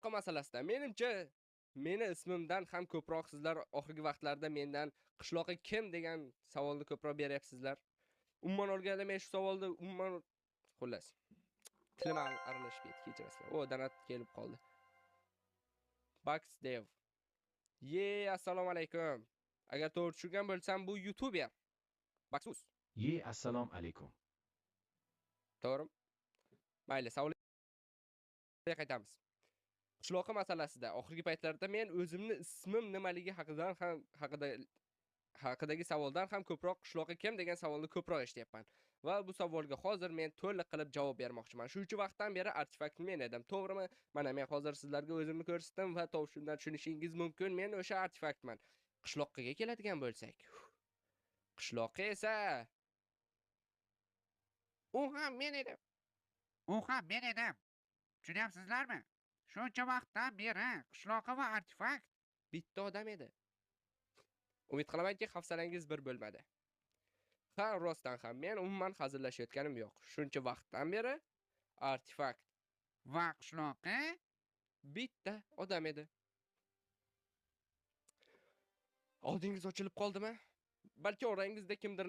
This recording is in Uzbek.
masalasida menimcha meni ismimdan ham ko'proq sizlar oxirgi vaqtlarda mendan qishloqi kim degan savolni ko'proq beryapsizlar. Umuman olganda men shu savolni xullas. Tilim aralashib ketdi, kechirasizlar. O, donat kelib qoldi. Bugs Dev. Assalomu alaykum. Agar to'g'ri tushungan bo'lsam, bu YouTuber. Baxsus. Assalomu alaykum. To'g'rimi? Mayli, savolga qaytamiz. Qishloqi masalasida oxirgi paytlarda men o'zimni ismim nimaligi haqidagi savoldan ham ko'proq qishloqi kim degan savolni ko'proq eshityapman. Va bu savolga hozir men to'liq qilib javob bermoqchiman. Shuncha vaqtdan beri artefakt men edim, to'g'rimi? Mana men hozir sizlarga o'zimni ko'rsatdim va tovushimdan tushunishingiz mumkin. Men o'sha artefaktman. Qishloqqa keladigan bo'lsak, qishloqqa esa u ham men edim. Tushunyapsizlarmi? Shuncha vaqtdan beri qishloqi va artefakt bitta odam edi. Umid qilamanki, hafsalangiz bir bo'lmadi. Ha, rostdan ham men umuman hazillashayotganim yo'q. Shuncha vaqtdan beri artefakt va qishloqi bitta odam edi. Oldingiz ochilib qoldimi? Balki orangizda kimdir